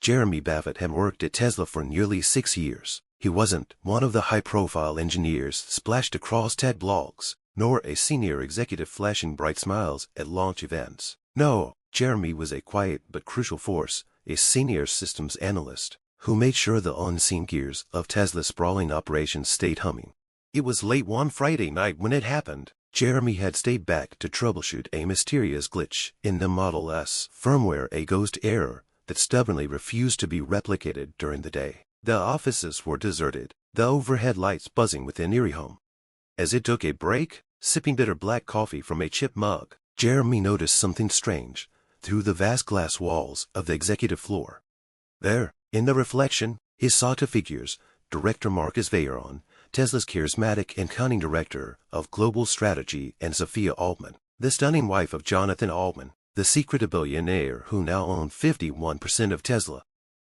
Jeremy Baffet had worked at Tesla for nearly 6 years. He wasn't one of the high-profile engineers splashed across tech blogs, nor a senior executive flashing bright smiles at launch events. No, Jeremy was a quiet but crucial force, a senior systems analyst, who made sure the unseen gears of Tesla's sprawling operations stayed humming. It was late one Friday night when it happened. Jeremy had stayed back to troubleshoot a mysterious glitch in the Model S firmware, a ghost error that stubbornly refused to be replicated during the day. The offices were deserted, the overhead lights buzzing with an eerie hum. As he took a break, sipping bitter black coffee from a chip mug, Jeremy noticed something strange through the vast glass walls of the executive floor. There, in the reflection, he saw two figures: Director Marcus Veyron, Tesla's charismatic and cunning director of global strategy, and Sophia Altman, the stunning wife of Jonathan Altman, the secretive billionaire who now owned 51% of Tesla.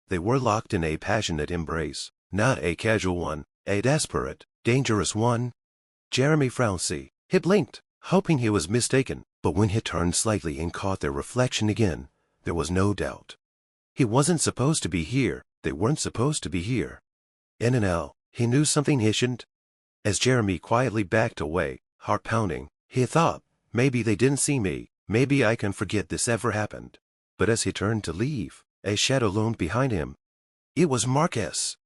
They were locked in a passionate embrace, not a casual one, a desperate, dangerous one. Jeremy frowned. He blinked, hoping he was mistaken, but when he turned slightly and caught their reflection again, there was no doubt. He wasn't supposed to be here. They weren't supposed to be here. In and out, he knew something shouldn't. As Jeremy quietly backed away, heart pounding, he thought, maybe they didn't see me, maybe I can forget this ever happened. But as he turned to leave, a shadow loomed behind him. It was Marcus.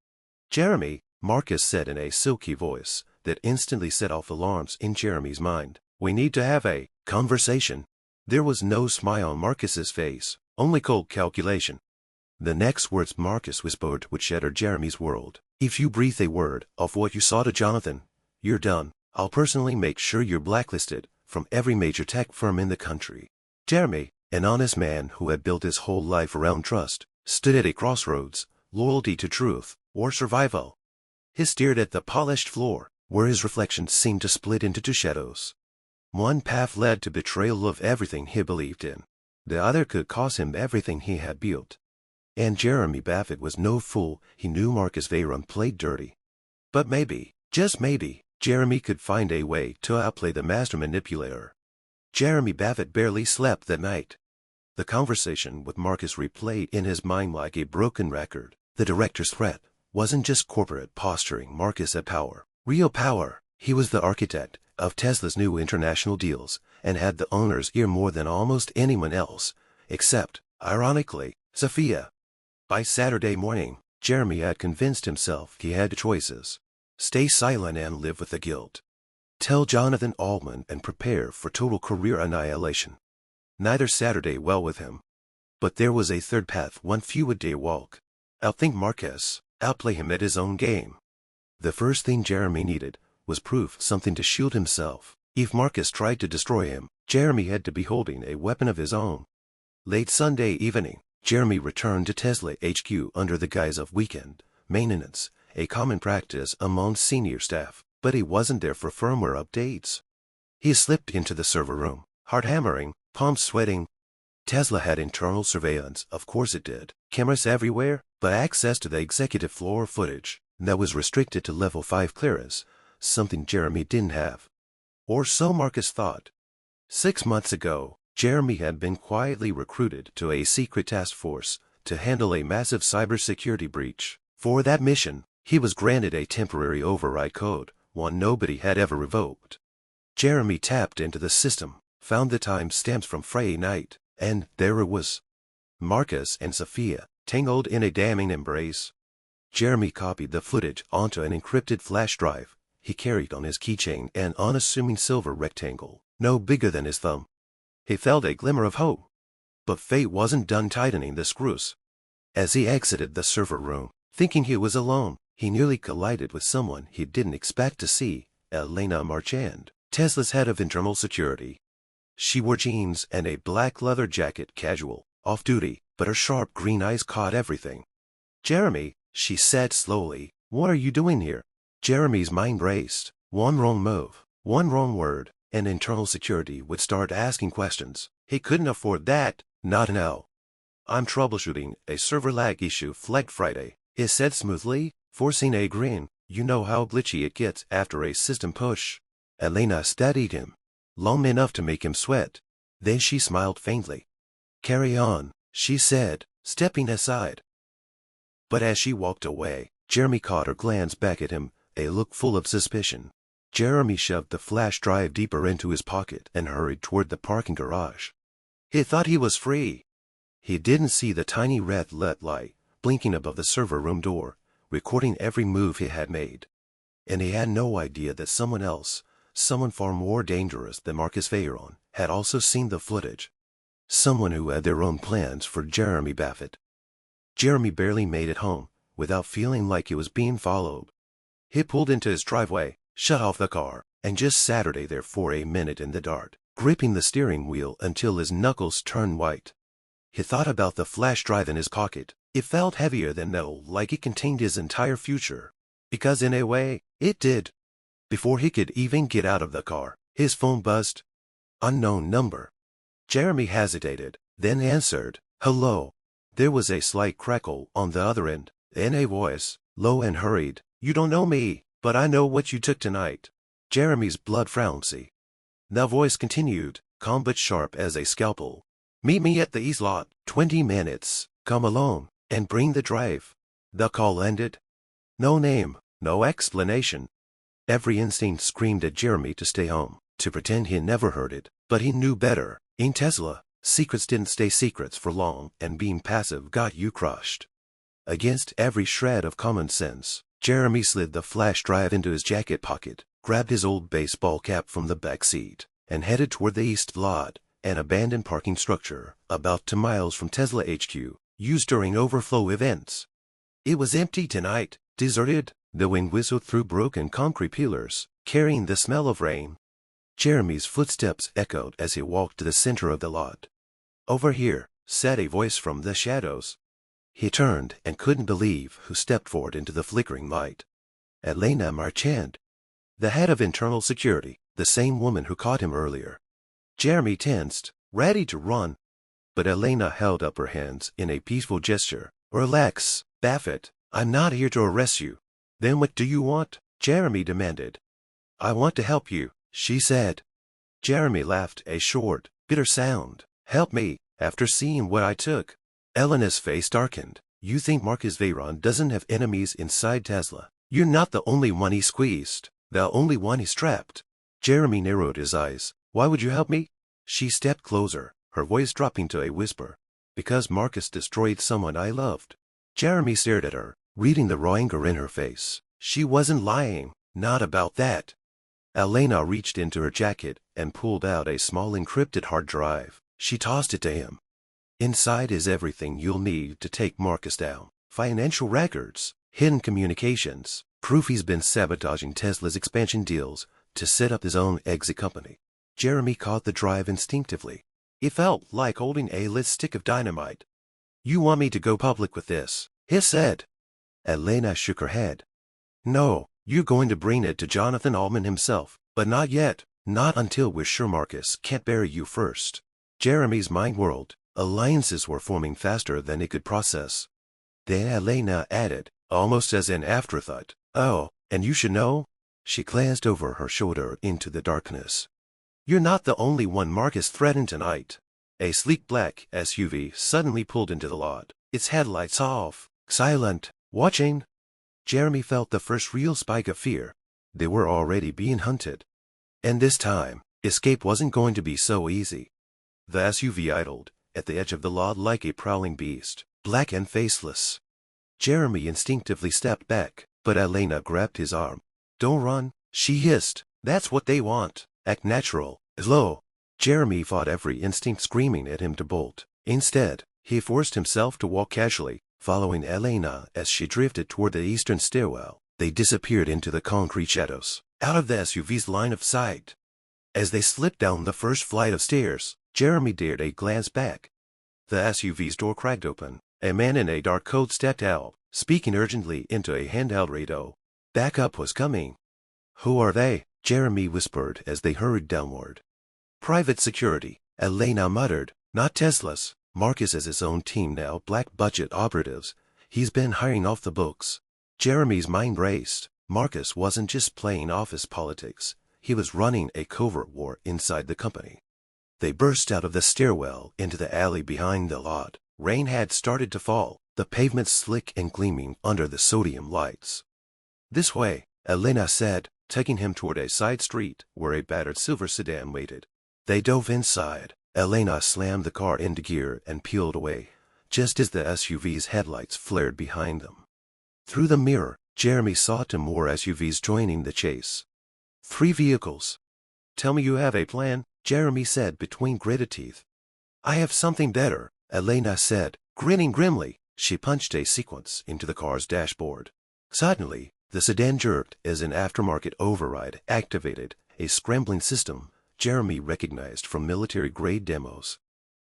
Jeremy, Marcus said in a silky voice that instantly set off alarms in Jeremy's mind. We need to have a conversation. There was no smile on Marcus's face, only cold calculation. The next words Marcus whispered would shatter Jeremy's world. If you breathe a word of what you saw to Jonathan, you're done. I'll personally make sure you're blacklisted from every major tech firm in the country. Jeremy, an honest man who had built his whole life around trust, stood at a crossroads, loyalty to truth, or survival. He stared at the polished floor, where his reflection seemed to split into two shadows. One path led to betrayal of everything he believed in. The other could cost him everything he had built. And Jeremy Baffet was no fool. He knew Marcus Veyron played dirty. But maybe, just maybe, Jeremy could find a way to outplay the master manipulator. Jeremy Baffet barely slept that night. The conversation with Marcus replayed in his mind like a broken record. The director's threat wasn't just corporate posturing. Marcus had power, real power. He was the architect of Tesla's new international deals and had the owner's ear more than almost anyone else, except, ironically, Sophia. By Saturday morning, Jeremy had convinced himself he had choices. Stay silent and live with the guilt. Tell Jonathan Altman and prepare for total career annihilation. Neither Saturday well with him. But there was a third path, one few-a-day walk. Outthink Marcus, outplay him at his own game. The first thing Jeremy needed was proof, something to shield himself. If Marcus tried to destroy him, Jeremy had to be holding a weapon of his own. Late Sunday evening, Jeremy returned to Tesla HQ under the guise of weekend maintenance, a common practice among senior staff, but he wasn't there for firmware updates. He slipped into the server room, heart hammering, palms sweating. Tesla had internal surveillance, of course it did, cameras everywhere, but access to the executive floor footage that was restricted to level 5 clearance, something Jeremy didn't have. Or so Marcus thought. 6 months ago, Jeremy had been quietly recruited to a secret task force to handle a massive cybersecurity breach. For that mission, he was granted a temporary override code, one nobody had ever revoked. Jeremy tapped into the system, found the time stamps from Friday night, and there it was. Marcus and Sophia, tangled in a damning embrace. Jeremy copied the footage onto an encrypted flash drive. He carried on his keychain an unassuming silver rectangle, no bigger than his thumb. He felt a glimmer of hope. But fate wasn't done tightening the screws. As he exited the server room, thinking he was alone, he nearly collided with someone he didn't expect to see, Elena Marchand, Tesla's head of internal security. She wore jeans and a black leather jacket, casual, off-duty, but her sharp green eyes caught everything. Jeremy, she said slowly, what are you doing here? Jeremy's mind raced. One wrong move, one wrong word, and internal security would start asking questions. He couldn't afford that, not now. I'm troubleshooting a server lag issue flagged Friday, he said smoothly, forcing a grin. You know how glitchy it gets after a system push. Elena studied him, long enough to make him sweat. Then she smiled faintly. Carry on, she said, stepping aside. But as she walked away, Jeremy caught her glance back at him, a look full of suspicion. Jeremy shoved the flash drive deeper into his pocket and hurried toward the parking garage. He thought he was free. He didn't see the tiny red LED light blinking above the server room door, recording every move he had made. And he had no idea that someone else, someone far more dangerous than Marcus Veyron, had also seen the footage. Someone who had their own plans for Jeremy Baffet. Jeremy barely made it home without feeling like he was being followed. He pulled into his driveway, shut off the car, and just sat there for a minute in the dark, gripping the steering wheel until his knuckles turned white. He thought about the flash drive in his pocket. It felt heavier than though, like it contained his entire future. Because in a way, it did. Before he could even get out of the car, his phone buzzed. Unknown number. Jeremy hesitated, then answered, "Hello." There was a slight crackle on the other end, then a voice, low and hurried. "You don't know me, but I know what you took tonight." Jeremy's blood frowned. The voice continued, calm but sharp as a scalpel. "Meet me at the East Lot, 20 minutes. Come alone, and bring the drive." The call ended. No name, no explanation. Every instinct screamed at Jeremy to stay home, to pretend he never heard it, but he knew better. In Tesla, secrets didn't stay secrets for long, and being passive got you crushed. Against every shred of common sense, Jeremy slid the flash drive into his jacket pocket, grabbed his old baseball cap from the back seat, and headed toward the East Lot, an abandoned parking structure about 2 miles from Tesla HQ, used during overflow events. It was empty tonight, deserted. The wind whistled through broken concrete pillars, carrying the smell of rain. Jeremy's footsteps echoed as he walked to the center of the lot. "Over here," said a voice from the shadows. He turned and couldn't believe who stepped forward into the flickering light. Elena Marchand, the head of internal security, the same woman who caught him earlier. Jeremy tensed, ready to run. But Elena held up her hands in a peaceful gesture. "Relax, Baffet. I'm not here to arrest you." "Then what do you want?" Jeremy demanded. "I want to help you," she said. Jeremy laughed, a short, bitter sound. "Help me, after seeing what I took?" Elena's face darkened. "You think Marcus Veyron doesn't have enemies inside Tesla? You're not the only one he squeezed, the only one he's trapped." Jeremy narrowed his eyes. "Why would you help me?" She stepped closer, her voice dropping to a whisper. "Because Marcus destroyed someone I loved." Jeremy stared at her, reading the raw anger in her face. She wasn't lying, not about that. Elena reached into her jacket and pulled out a small encrypted hard drive. She tossed it to him. "Inside is everything you'll need to take Marcus down. Financial records, hidden communications, proof he's been sabotaging Tesla's expansion deals to set up his own exit company." Jeremy caught the drive instinctively. It felt like holding a lit stick of dynamite. "You want me to go public with this?" he said. Elena shook her head. "No, you're going to bring it to Jonathan Altman himself, but not yet. Not until we're sure Marcus can't bury you first." Jeremy's mind whirled. Alliances were forming faster than he could process. Then Elena added, almost as an afterthought, "Oh, and you should know." She glanced over her shoulder into the darkness. "You're not the only one Marcus threatened tonight." A sleek black SUV suddenly pulled into the lot, its headlights off, silent, watching. Jeremy felt the first real spike of fear. They were already being hunted. And this time, escape wasn't going to be so easy. The SUV idled at the edge of the lot like a prowling beast, black and faceless. Jeremy instinctively stepped back, but Elena grabbed his arm. "Don't run," she hissed. "That's what they want. Act natural, slow." Jeremy fought every instinct screaming at him to bolt. Instead, he forced himself to walk casually, following Elena as she drifted toward the eastern stairwell. They disappeared into the concrete shadows, out of the SUV's line of sight. As they slipped down the first flight of stairs, Jeremy dared a glance back. The SUV's door cracked open. A man in a dark coat stepped out, speaking urgently into a handheld radio. Backup was coming. "Who are they?" Jeremy whispered as they hurried downward. "Private security," Elena muttered. "Not Tesla's. Marcus has his own team now, black budget operatives. He's been hiring off the books." Jeremy's mind raced. Marcus wasn't just playing office politics. He was running a covert war inside the company. They burst out of the stairwell into the alley behind the lot. Rain had started to fall, the pavement slick and gleaming under the sodium lights. "This way," Elena said, taking him toward a side street where a battered silver sedan waited. They dove inside. Elena slammed the car into gear and peeled away, just as the SUV's headlights flared behind them. Through the mirror, Jeremy saw two more SUVs joining the chase. 3 vehicles. "Tell me you have a plan," Jeremy said between gritted teeth. "I have something better," Elena said, grinning grimly. She punched a sequence into the car's dashboard. Suddenly, the sedan jerked as an aftermarket override activated, a scrambling system Jeremy recognized from military-grade demos.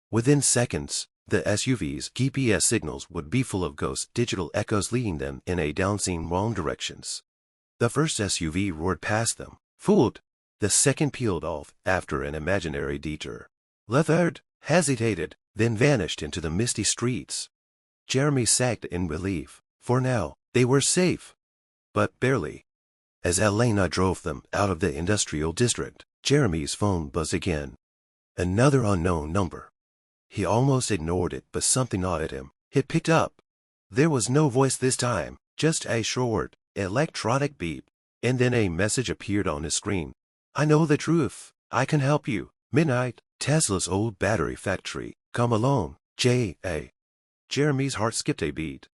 Within seconds, the SUV's GPS signals would be full of ghost digital echoes leading them in a downseen wrong directions. The first SUV roared past them, fooled. The second peeled off after an imaginary detour. The third hesitated, then vanished into the misty streets. Jeremy sagged in relief. For now, they were safe. But barely. As Elena drove them out of the industrial district, Jeremy's phone buzzed again. Another unknown number. He almost ignored it, but something gnawed at him. He picked up. There was no voice this time, just a short, electronic beep. And then a message appeared on his screen. "I know the truth. I can help you. Midnight, Tesla's old battery factory. Come along, J.A." Jeremy's heart skipped a beat.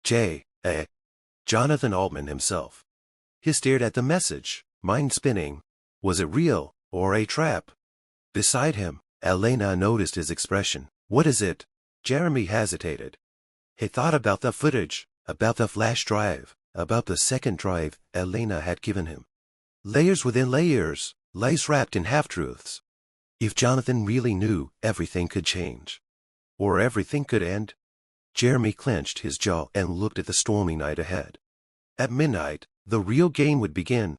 J.A. Jonathan Altman himself. He stared at the message, mind spinning. Was it real, or a trap? Beside him, Elena noticed his expression. "What is it?" Jeremy hesitated. He thought about the footage, about the flash drive, about the second drive Elena had given him. Layers within layers, lies wrapped in half-truths. If Jonathan really knew, everything could change. Or everything could end. Jeremy clenched his jaw and looked at the stormy night ahead. At midnight, the real game would begin.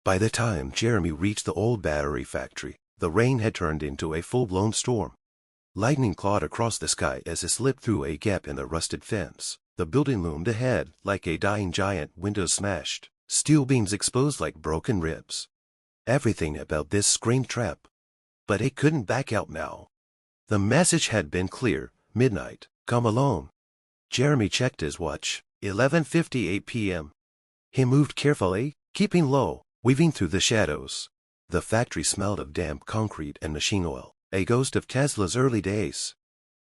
By the time Jeremy reached the old battery factory, the rain had turned into a full-blown storm. Lightning clawed across the sky as it slipped through a gap in the rusted fence. The building loomed ahead like a dying giant, windows smashed, steel beams exposed like broken ribs. Everything about this screamed trap. But it couldn't back out now. The message had been clear. Midnight, come along. Jeremy checked his watch. 11:58 p.m. He moved carefully, keeping low, weaving through the shadows. The factory smelled of damp concrete and machine oil, a ghost of Tesla's early days.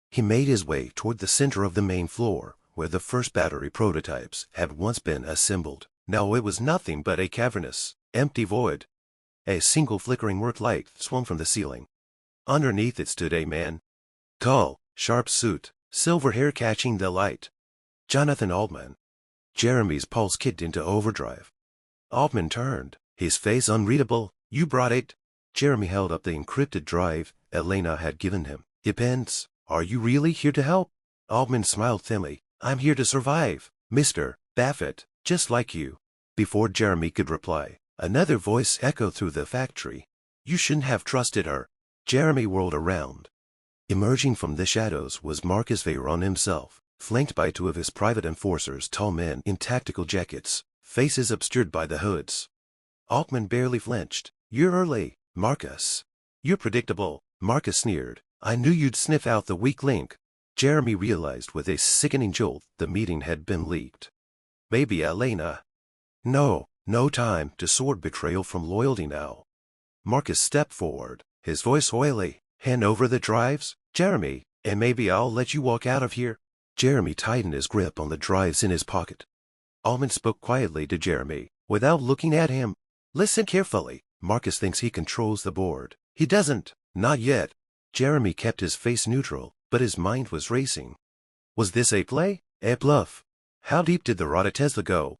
He made his way toward the center of the main floor, where the first battery prototypes had once been assembled. Now it was nothing but a cavernous, empty void. A single flickering work light swung from the ceiling. Underneath it stood a man. Tall, sharp suit, silver hair catching the light. Jonathan Altman. Jeremy's pulse kicked into overdrive. Altman turned, his face unreadable. "You brought it." Jeremy held up the encrypted drive Elena had given him. "Depends. Are you really here to help?" Altman smiled thinly. "I'm here to survive, Mr. Baffet, just like you." Before Jeremy could reply, another voice echoed through the factory. "You shouldn't have trusted her." Jeremy whirled around. Emerging from the shadows was Marcus Veyron himself, flanked by 2 of his private enforcers, tall men in tactical jackets, faces obscured by the hoods. Altman barely flinched. "You're early, Marcus." "You're predictable," Marcus sneered. "I knew you'd sniff out the weak link." Jeremy realized with a sickening jolt the meeting had been leaked. Maybe Elena. No time to sort betrayal from loyalty now. Marcus stepped forward, his voice oily. "Hand over the drives, Jeremy, and maybe I'll let you walk out of here." Jeremy tightened his grip on the drives in his pocket. Altman spoke quietly to Jeremy, without looking at him. "Listen carefully. Marcus thinks he controls the board. He doesn't. Not yet." Jeremy kept his face neutral, but his mind was racing. Was this a play? A bluff? How deep did the rot of Tesla go?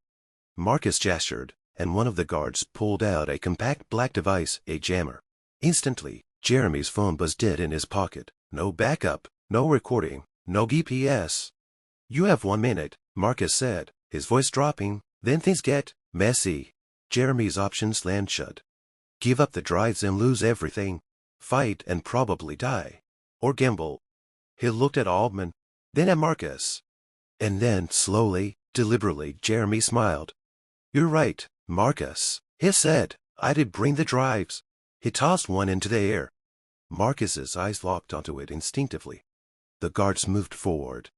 Marcus gestured, and one of the guards pulled out a compact black device, a jammer. Instantly, Jeremy's phone buzzed dead in his pocket. No backup, no recording, no GPS. "You have 1 minute, Marcus said, his voice dropping. "Then things get messy." Jeremy's options slammed shut. Give up the drives and lose everything. Fight and probably die. Or gamble. He looked at Altman, then at Marcus. And then, slowly, deliberately, Jeremy smiled. "You're right, Marcus," he said. "I did bring the drives." He tossed one into the air. Marcus's eyes locked onto it instinctively. The guards moved forward.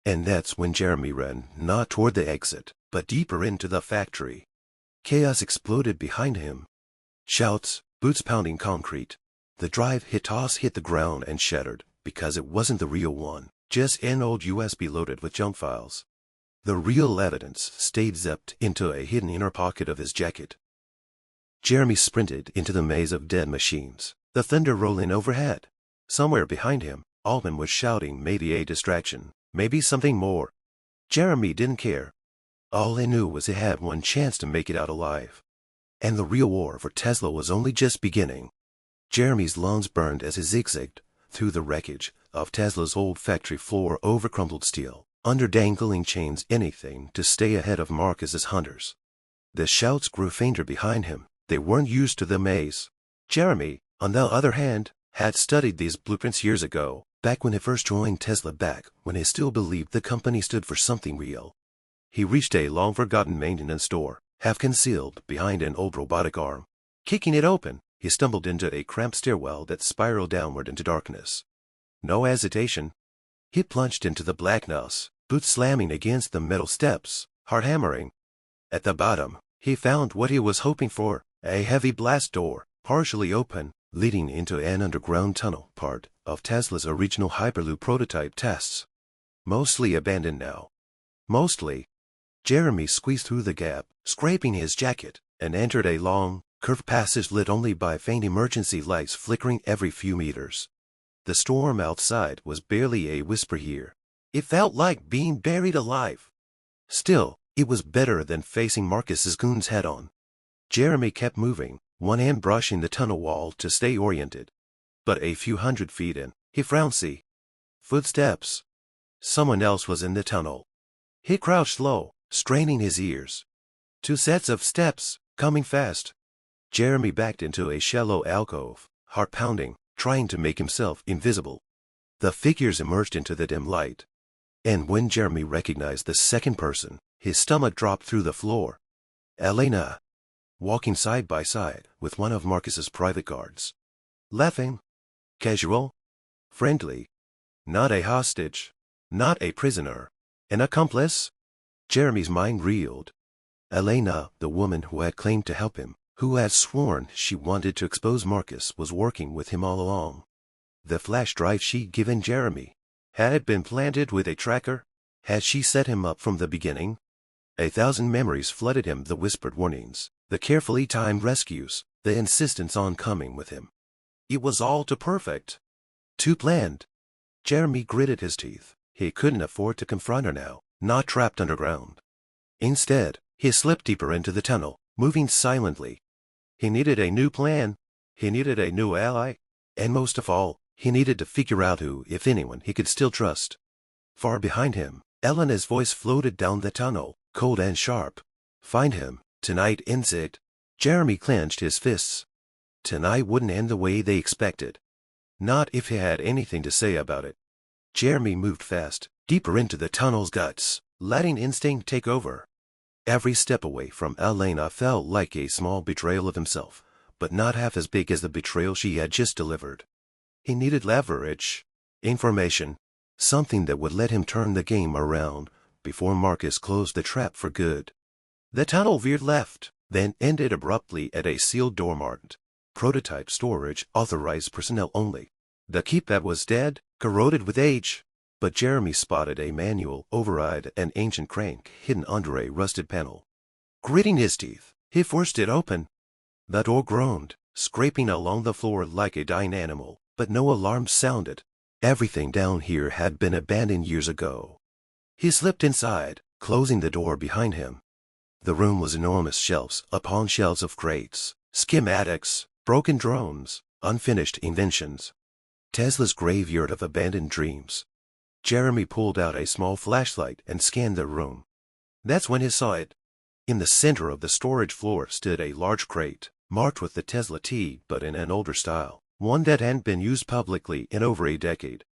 And that's when Jeremy ran, not toward the exit, but deeper into the factory. Chaos exploded behind him. Shouts, boots pounding concrete. The drive he tossed hit the ground and shattered, because it wasn't the real one, just an old USB loaded with junk files. The real evidence stayed zipped into a hidden inner pocket of his jacket. Jeremy sprinted into the maze of dead machines, the thunder rolling overhead. Somewhere behind him, Altman was shouting maybe a distraction, maybe something more. Jeremy didn't care. All he knew was he had one chance to make it out alive. And the real war for Tesla was only just beginning. Jeremy's lungs burned as he zigzagged through the wreckage of Tesla's old factory floor over crumpled steel, under dangling chains, anything to stay ahead of Marcus's hunters. The shouts grew fainter behind him. They weren't used to the maze. Jeremy, on the other hand, had studied these blueprints years ago, back when he first joined Tesla, back when he still believed the company stood for something real. He reached a long-forgotten maintenance door, half concealed behind an old robotic arm. Kicking it open, he stumbled into a cramped stairwell that spiraled downward into darkness. No hesitation. He plunged into the blackness, boots slamming against the metal steps, heart hammering. At the bottom, he found what he was hoping for, a heavy blast door, partially open, leading into an underground tunnel, part of Tesla's original Hyperloop prototype tests. Mostly abandoned now. Mostly. Jeremy squeezed through the gap, scraping his jacket, and entered a long, curved passage lit only by faint emergency lights flickering every few meters. The storm outside was barely a whisper here. It felt like being buried alive. Still, it was better than facing Marcus's goons head-on. Jeremy kept moving, one hand brushing the tunnel wall to stay oriented. But a few hundred feet in, he frowned. See? Footsteps. Someone else was in the tunnel. He crouched low, straining his ears. 2 sets of steps, coming fast. Jeremy backed into a shallow alcove, heart pounding, trying to make himself invisible. The figures emerged into the dim light. And when Jeremy recognized the second person, his stomach dropped through the floor. Elena, walking side by side with one of Marcus's private guards. Laughing. Casual. Friendly. Not a hostage. Not a prisoner. An accomplice? Jeremy's mind reeled. Elena, the woman who had claimed to help him, who had sworn she wanted to expose Marcus, was working with him all along. The flash drive she'd given Jeremy, had it been planted with a tracker? Had she set him up from the beginning? 1,000 memories flooded him, the whispered warnings, the carefully timed rescues, the insistence on coming with him. It was all too perfect. Too planned. Jeremy gritted his teeth. He couldn't afford to confront her now, not trapped underground. Instead, he slipped deeper into the tunnel, moving silently. He needed a new plan. He needed a new ally. And most of all, he needed to figure out who, if anyone, he could still trust. Far behind him, Elena's voice floated down the tunnel, cold and sharp. Find him, tonight, insect. Jeremy clenched his fists. Tonight wouldn't end the way they expected. Not if he had anything to say about it. Jeremy moved fast, deeper into the tunnel's guts, letting instinct take over. Every step away from Elena felt like a small betrayal of himself, but not half as big as the betrayal she had just delivered. He needed leverage, information, something that would let him turn the game around before Marcus closed the trap for good. The tunnel veered left, then ended abruptly at a sealed door marked prototype storage, authorized personnel only. The keypad was dead, corroded with age, but Jeremy spotted a manual override, an ancient crank hidden under a rusted panel. Gritting his teeth, he forced it open. The door groaned, scraping along the floor like a dying animal, but no alarm sounded. Everything down here had been abandoned years ago. He slipped inside, closing the door behind him. The room was enormous, shelves upon shelves of crates, schematics, broken drones, unfinished inventions. Tesla's graveyard of abandoned dreams. Jeremy pulled out a small flashlight and scanned the room. That's when he saw it. In the center of the storage floor stood a large crate, marked with the Tesla T, but in an older style, one that hadn't been used publicly in over a decade.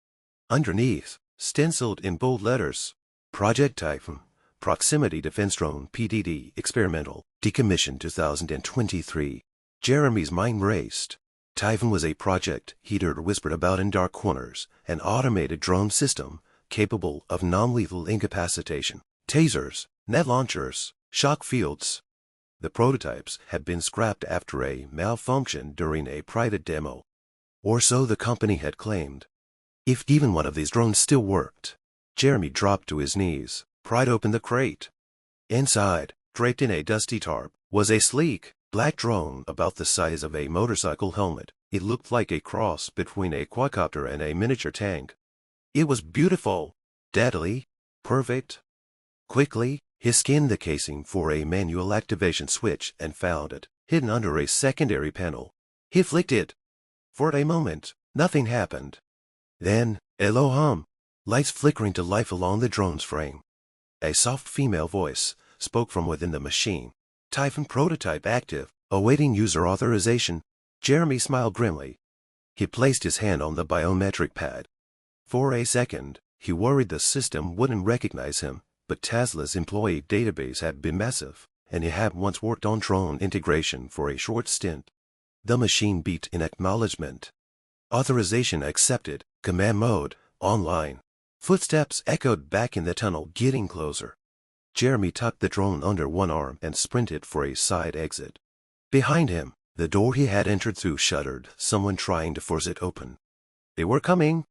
Underneath, stenciled in bold letters, Project Typhon, Proximity Defense Drone PDD Experimental, Decommissioned 2023. Jeremy's mind raced. Typhon was a project he'd heard whispered about in dark corners, an automated drone system capable of non-lethal incapacitation, tasers, net launchers, shock fields. The prototypes had been scrapped after a malfunction during a private demo, or so the company had claimed. If even one of these drones still worked, Jeremy dropped to his knees, pried open the crate. Inside, draped in a dusty tarp, was a sleek, black drone about the size of a motorcycle helmet. It looked like a cross between a quadcopter and a miniature tank. It was beautiful, deadly, perfect. Quickly, he skinned the casing for a manual activation switch and found it, hidden under a secondary panel. He flicked it. For a moment, nothing happened. Then, a low hum, lights flickering to life along the drone's frame. A soft female voice spoke from within the machine. Typhon prototype active, awaiting user authorization. Jeremy smiled grimly. He placed his hand on the biometric pad. For a second, he worried the system wouldn't recognize him, but Tesla's employee database had been massive, and he had once worked on drone integration for a short stint. The machine beeped in acknowledgement. Authorization accepted. Command mode, online. Footsteps echoed back in the tunnel, getting closer. Jeremy tucked the drone under one arm and sprinted for a side exit. Behind him, the door he had entered through shuddered, someone trying to force it open. They were coming.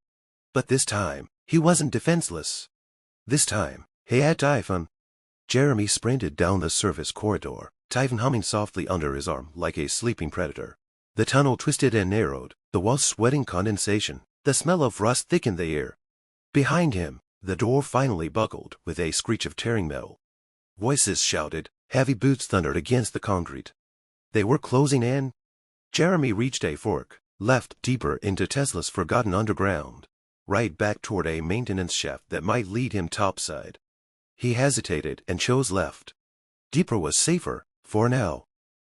But this time, he wasn't defenseless. This time, he had Typhon. Jeremy sprinted down the service corridor, Typhon humming softly under his arm like a sleeping predator. The tunnel twisted and narrowed, the walls sweating condensation. The smell of rust thickened the air. Behind him, the door finally buckled with a screech of tearing metal. Voices shouted, heavy boots thundered against the concrete. They were closing in. Jeremy reached a fork, left deeper into Tesla's forgotten underground, right back toward a maintenance shaft that might lead him topside. He hesitated and chose left. Deeper was safer, for now.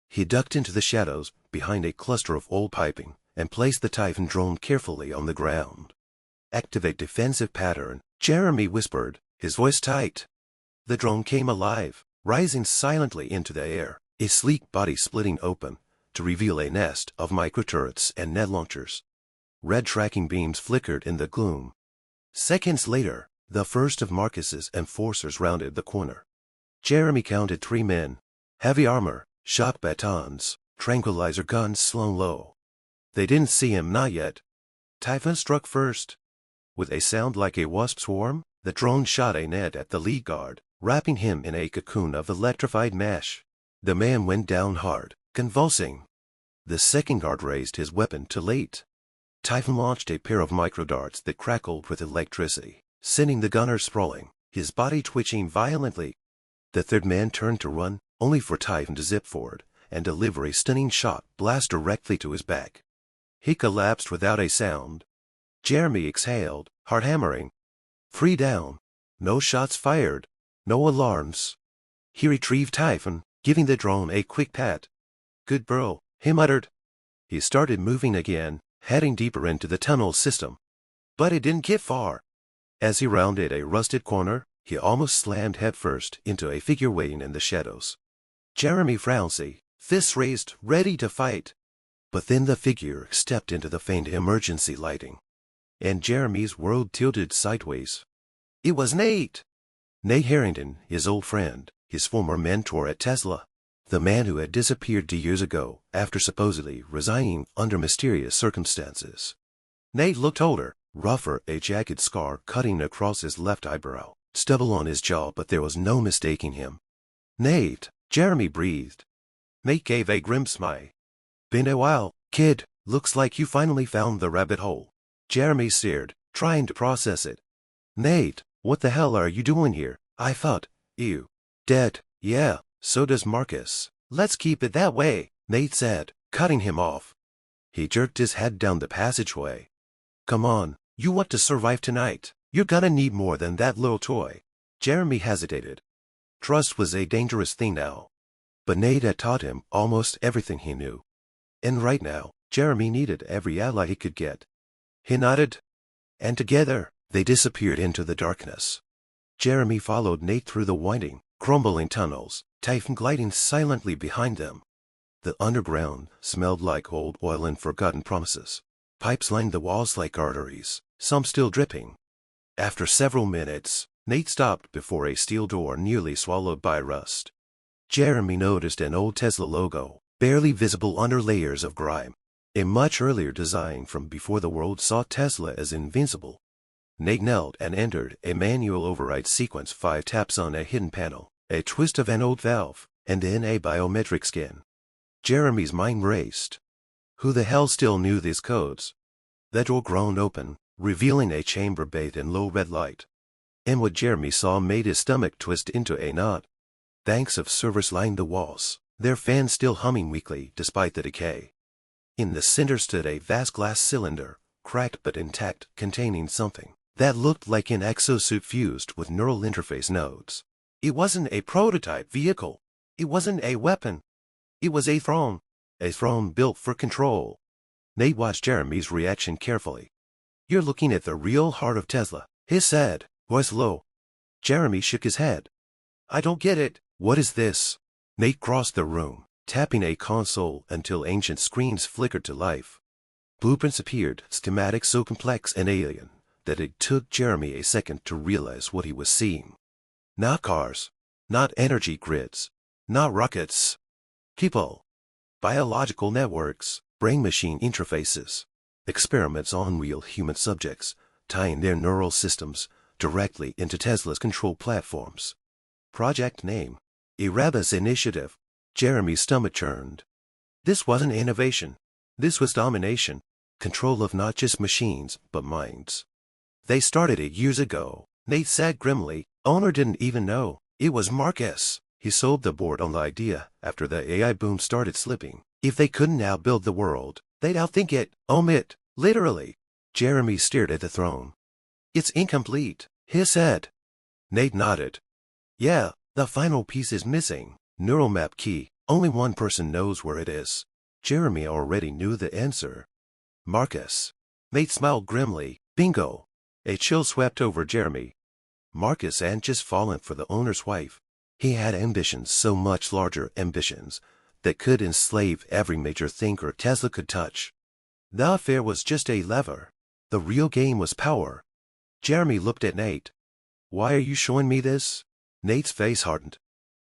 He ducked into the shadows behind a cluster of old piping and placed the Typhon drone carefully on the ground. Activate defensive pattern, Jeremy whispered, his voice tight. The drone came alive, rising silently into the air, its sleek body splitting open to reveal a nest of micro-turrets and net launchers. Red tracking beams flickered in the gloom. Seconds later, the first of Marcus's enforcers rounded the corner. Jeremy counted 3 men, heavy armor, shock batons, tranquilizer guns slung low. They didn't see him, not yet. Typhon struck first. With a sound like a wasp swarm, the drone shot a net at the lead guard, wrapping him in a cocoon of electrified mesh. The man went down hard, convulsing. The second guard raised his weapon too late. Typhon launched a pair of microdarts that crackled with electricity, sending the gunner sprawling, his body twitching violently. The third man turned to run, only for Typhon to zip forward and deliver a stunning shot blast directly to his back. He collapsed without a sound. Jeremy exhaled, heart hammering. 3 down. No shots fired. No alarms. He retrieved Typhon, giving the drone a quick pat. Good bro, he muttered. He started moving again, heading deeper into the tunnel system. But it didn't get far. As he rounded a rusted corner, he almost slammed headfirst into a figure waiting in the shadows. Jeremy frowned, fists raised, ready to fight. But then the figure stepped into the faint emergency lighting, and Jeremy's world tilted sideways. It was Nate! Nate Harrington, his old friend, his former mentor at Tesla, the man who had disappeared 2 years ago after supposedly resigning under mysterious circumstances. Nate looked older, rougher, a jagged scar cutting across his left eyebrow, stubble on his jaw, but there was no mistaking him. Nate, Jeremy breathed. Nate gave a grim smile. Been a while, kid. Looks like you finally found the rabbit hole. Jeremy stared, trying to process it. Nate, what the hell are you doing here? I thought, you dead. Yeah, so does Marcus. Let's keep it that way, Nate said, cutting him off. He jerked his head down the passageway. Come on, you want to survive tonight. You're gonna need more than that little toy. Jeremy hesitated. Trust was a dangerous thing now. But Nate had taught him almost everything he knew. And right now, Jeremy needed every ally he could get. He nodded, and together, they disappeared into the darkness. Jeremy followed Nate through the winding, crumbling tunnels, Typhon gliding silently behind them. The underground smelled like old oil and forgotten promises. Pipes lined the walls like arteries, some still dripping. After several minutes, Nate stopped before a steel door nearly swallowed by rust. Jeremy noticed an old Tesla logo, barely visible under layers of grime. A much earlier design from before the world saw Tesla as invincible. Nate knelt and entered a manual override sequence. 5 taps on a hidden panel, a twist of an old valve, and then a biometric scan. Jeremy's mind raced. Who the hell still knew these codes? The door groaned open, revealing a chamber bathed in low red light. And what Jeremy saw made his stomach twist into a knot. Banks of servers lined the walls, their fans still humming weakly despite the decay. In the center stood a vast glass cylinder, cracked but intact, containing something that looked like an exosuit fused with neural interface nodes. It wasn't a prototype vehicle. It wasn't a weapon. It was a throne built for control. Nate watched Jeremy's reaction carefully. "You're looking at the real heart of Tesla," he said, voice low. Jeremy shook his head. "I don't get it." "What is this?" Nate crossed the room, tapping a console until ancient screens flickered to life. Blueprints appeared, schematics so complex and alien that it took Jeremy a second to realize what he was seeing. Not cars, not energy grids, not rockets. People. Biological networks, brain-machine interfaces, experiments on real human subjects, tying their neural systems directly into Tesla's control platforms. Project name: Erebus Initiative. Jeremy's stomach churned. This wasn't innovation. This was domination. Control of not just machines, but minds. They started it years ago, Nate said grimly. Owner didn't even know. It was Marcus. He sold the board on the idea after the AI boom started slipping. If they couldn't outbuild the world, they'd outthink it. Omit. Literally. Jeremy stared at the throne. "It's incomplete," he said. Nate nodded. "Yeah, the final piece is missing. Neural map key. Only one person knows where it is." Jeremy already knew the answer. Marcus. Nate smiled grimly. Bingo. A chill swept over Jeremy. Marcus hadn't just fallen for the owner's wife. He had ambitions, so much larger ambitions, that could enslave every major thinker Tesla could touch. The affair was just a lever. The real game was power. Jeremy looked at Nate. "Why are you showing me this?" Nate's face hardened.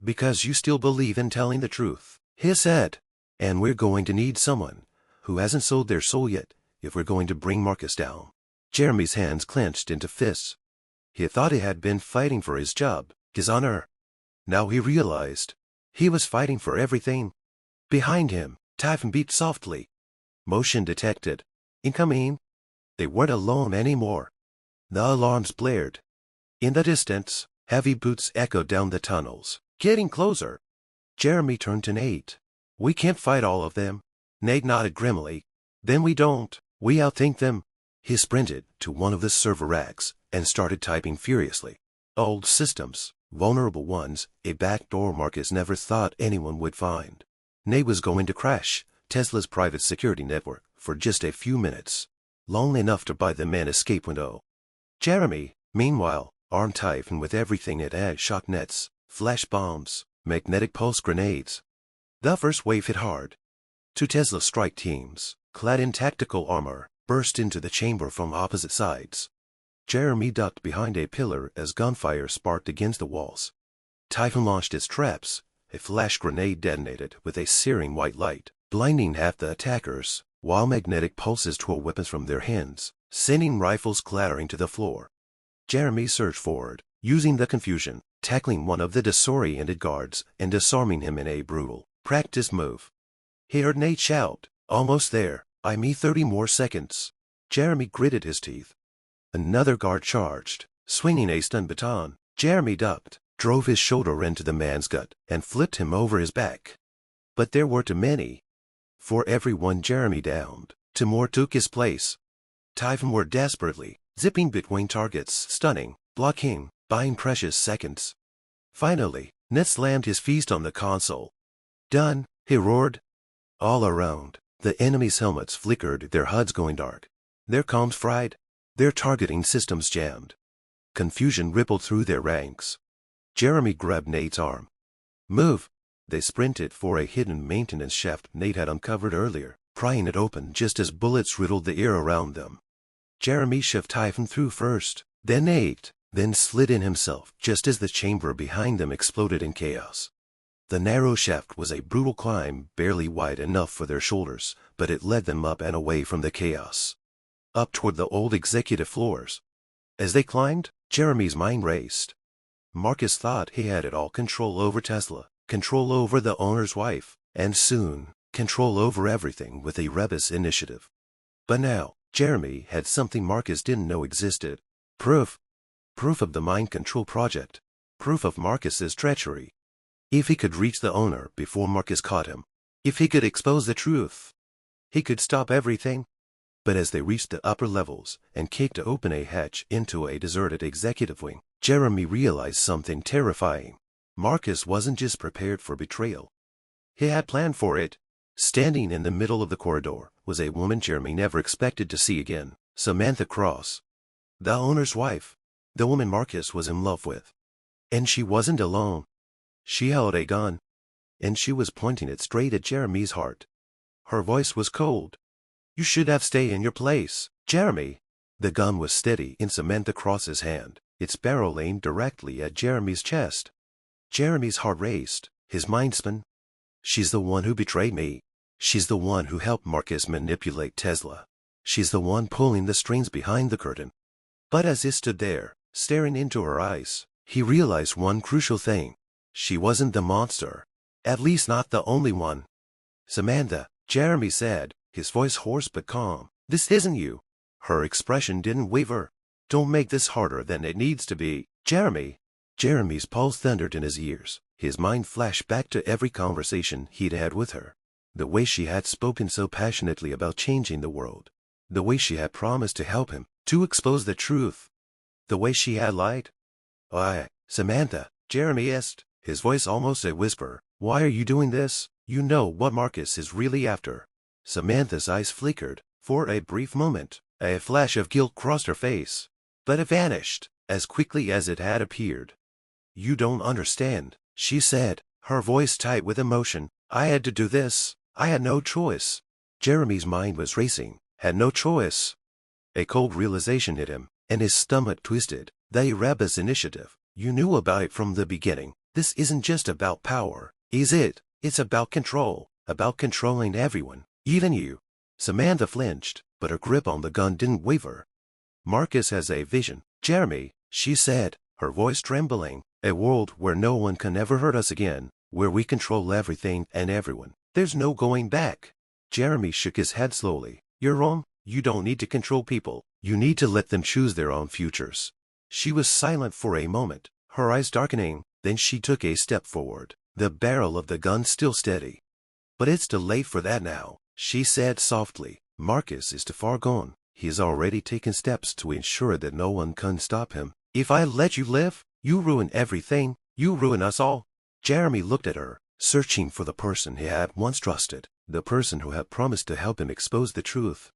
"Because you still believe in telling the truth," he said. "And we're going to need someone who hasn't sold their soul yet if we're going to bring Marcus down." Jeremy's hands clenched into fists. He thought he had been fighting for his job, his honor. Now he realized he was fighting for everything. Behind him, Typhon beat softly. Motion detected. Incoming. They weren't alone anymore. The alarms blared. In the distance, heavy boots echoed down the tunnels, getting closer. Jeremy turned to Nate. "We can't fight all of them." Nate nodded grimly. "Then we don't. We outthink them." He sprinted to one of the server racks and started typing furiously. Old systems, vulnerable ones, a backdoor Marcus never thought anyone would find. Nate was going to crash Tesla's private security network for just a few minutes, long enough to buy the man escape window. Jeremy, meanwhile, armed Typhon with everything it had: shock nets, flash bombs, magnetic pulse grenades. The first wave hit hard. 2 Tesla strike teams, clad in tactical armor, burst into the chamber from opposite sides. Jeremy ducked behind a pillar as gunfire sparked against the walls. Typhon launched its traps. A flash grenade detonated with a searing white light, blinding half the attackers, while magnetic pulses tore weapons from their hands, sending rifles clattering to the floor. Jeremy surged forward, using the confusion, tackling one of the disoriented guards and disarming him in a brutal, practiced move. He heard Nate shout, "Almost there. I need 30 more seconds." Jeremy gritted his teeth. Another guard charged, swinging a stun baton. Jeremy ducked, drove his shoulder into the man's gut, and flipped him over his back. But there were too many. For every one Jeremy downed, 2 more took his place. Typhon were desperately zipping between targets, stunning, blocking, buying precious seconds. Finally, Ned slammed his fist on the console. "Done," he roared. All around, the enemy's helmets flickered, their HUDs going dark, their comms fried, their targeting systems jammed. Confusion rippled through their ranks. Jeremy grabbed Nate's arm. "Move!" They sprinted for a hidden maintenance shaft Nate had uncovered earlier, prying it open just as bullets riddled the air around them. Jeremy shoved Typhon through first. Then Nate, then slid in himself just as the chamber behind them exploded in chaos. The narrow shaft was a brutal climb, barely wide enough for their shoulders, but it led them up and away from the chaos. Up toward the old executive floors. As they climbed, Jeremy's mind raced. Marcus thought he had it all: control over Tesla, control over the owner's wife, and soon, control over everything with a rebus initiative. But now, Jeremy had something Marcus didn't know existed. Proof. Proof of the mind control project. Proof of Marcus's treachery. If he could reach the owner before Marcus caught him, if he could expose the truth, he could stop everything. But as they reached the upper levels and kicked open a hatch into a deserted executive wing, Jeremy realized something terrifying. Marcus wasn't just prepared for betrayal. He had planned for it. Standing in the middle of the corridor was a woman Jeremy never expected to see again, Samantha Cross. The owner's wife. The woman Marcus was in love with. And she wasn't alone. She held a gun, and she was pointing it straight at Jeremy's heart. Her voice was cold. "You should have stayed in your place, Jeremy." The gun was steady in Samantha Cross's hand, its barrel aimed directly at Jeremy's chest. Jeremy's heart raced, his mind spun. She's the one who betrayed me. She's the one who helped Marcus manipulate Tesla. She's the one pulling the strings behind the curtain. But as he stood there, staring into her eyes, he realized one crucial thing. She wasn't the monster. At least not the only one. "Samantha," Jeremy said, his voice hoarse but calm. "This isn't you." Her expression didn't waver. "Don't make this harder than it needs to be, Jeremy." Jeremy's pulse thundered in his ears. His mind flashed back to every conversation he'd had with her. The way she had spoken so passionately about changing the world. The way she had promised to help him, to expose the truth. The way she had lied. "Why, Samantha," Jeremy asked, his voice almost a whisper, "why are you doing this? You know what Marcus is really after." Samantha's eyes flickered. For a brief moment, a flash of guilt crossed her face. But it vanished, as quickly as it had appeared. "You don't understand," she said, her voice tight with emotion. "I had to do this. I had no choice." Jeremy's mind was racing. Had no choice. A cold realization hit him, and his stomach twisted. The rebus initiative. You knew about it from the beginning. This isn't just about power, is it? It's about control. About controlling everyone, even you. Samantha flinched, but her grip on the gun didn't waver. "Marcus has a vision, Jeremy," she said, her voice trembling. "A world where no one can ever hurt us again, where we control everything and everyone. There's no going back." Jeremy shook his head slowly. "You're wrong. You don't need to control people. You need to let them choose their own futures." She was silent for a moment, her eyes darkening. Then she took a step forward, the barrel of the gun still steady. "But it's too late for that now," she said softly. "Marcus is too far gone. He has already taken steps to ensure that no one can stop him. If I let you live, you ruin everything. You ruin us all." Jeremy looked at her, searching for the person he had once trusted, the person who had promised to help him expose the truth.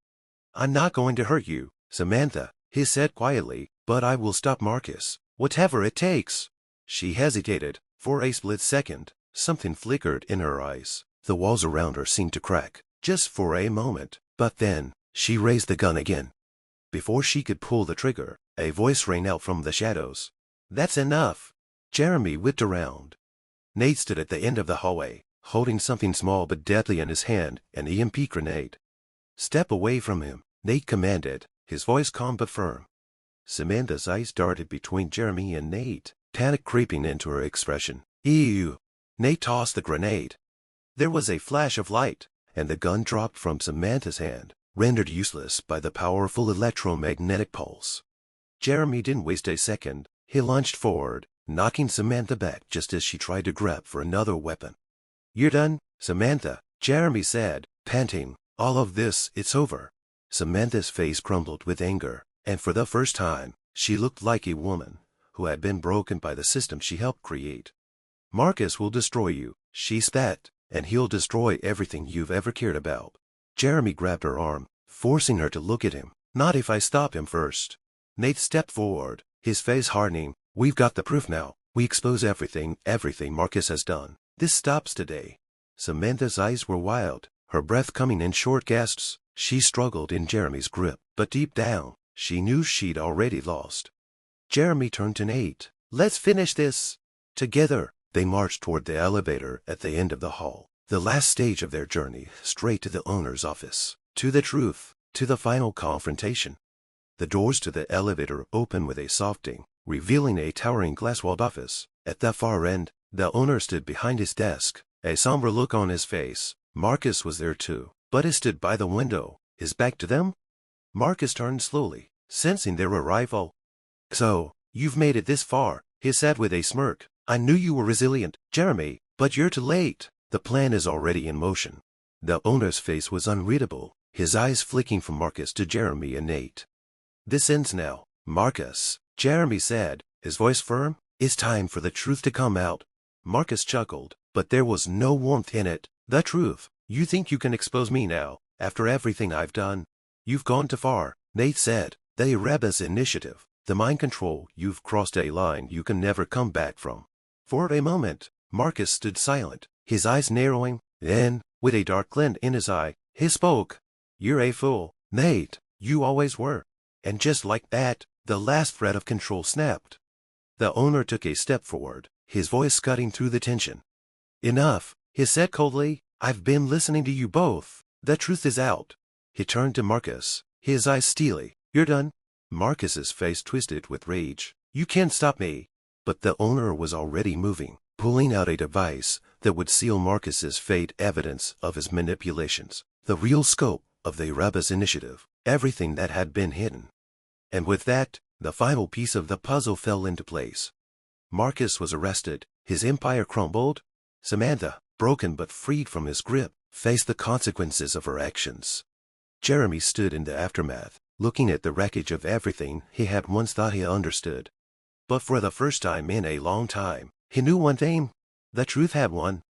"I'm not going to hurt you, Samantha," he said quietly, "but I will stop Marcus, whatever it takes." She hesitated. For a split second, something flickered in her eyes. The walls around her seemed to crack, just for a moment. But then, she raised the gun again. Before she could pull the trigger, a voice rang out from the shadows. "That's enough." Jeremy whipped around. Nate stood at the end of the hallway, holding something small but deadly in his hand, an EMP grenade. "Step away from him," Nate commanded, his voice calm but firm. Samantha's eyes darted between Jeremy and Nate, panic creeping into her expression. "Ew." Nate tossed the grenade. There was a flash of light, and the gun dropped from Samantha's hand, rendered useless by the powerful electromagnetic pulse. Jeremy didn't waste a second. He lunged forward, knocking Samantha back just as she tried to grab for another weapon. "You're done, Samantha," Jeremy said, panting. "All of this, it's over." Samantha's face crumbled with anger, and for the first time, she looked like a woman who had been broken by the system she helped create. "Marcus will destroy you," she spat, "and he'll destroy everything you've ever cared about." Jeremy grabbed her arm, forcing her to look at him. "Not if I stop him first." Nate stepped forward, his face hardening. "We've got the proof now. We expose everything Marcus has done. This stops today." Samantha's eyes were wild, her breath coming in short gasps. She struggled in Jeremy's grip, but deep down, she knew she'd already lost. Jeremy turned to Nate. "Let's finish this." Together, they marched toward the elevator at the end of the hall. The last stage of their journey, straight to the owner's office. To the truth. To the final confrontation. The doors to the elevator opened with a soft ding, revealing a towering glass-walled office. At the far end, the owner stood behind his desk, a somber look on his face. Marcus was there too, but he stood by the window, his back to them. Marcus turned slowly, sensing their arrival. "So, you've made it this far," he said with a smirk. "I knew you were resilient, Jeremy, but you're too late. The plan is already in motion." The owner's face was unreadable, his eyes flicking from Marcus to Jeremy and Nate. "This ends now, Marcus," Jeremy said, his voice firm. "It's time for the truth to come out." Marcus chuckled, but there was no warmth in it. "The truth? You think you can expose me now, after everything I've done?" "You've gone too far," Nate said. "The Erebus initiative, the mind control, you've crossed a line you can never come back from." For a moment, Marcus stood silent, his eyes narrowing. Then, with a dark glint in his eye, he spoke. "You're a fool, Nate. You always were." And just like that, the last thread of control snapped. The owner took a step forward, his voice cutting through the tension. "Enough," he said coldly. "I've been listening to you both. The truth is out." He turned to Marcus, his eyes steely. "You're done?" Marcus's face twisted with rage. "You can't stop me." But the owner was already moving, pulling out a device that would seal Marcus's fate, evidence of his manipulations, the real scope of the Erebus initiative, everything that had been hidden. And with that, the final piece of the puzzle fell into place. Marcus was arrested, his empire crumbled. Samantha, broken but freed from his grip, faced the consequences of her actions. Jeremy stood in the aftermath, looking at the wreckage of everything he had once thought he understood. But for the first time in a long time, he knew one thing. The truth had won.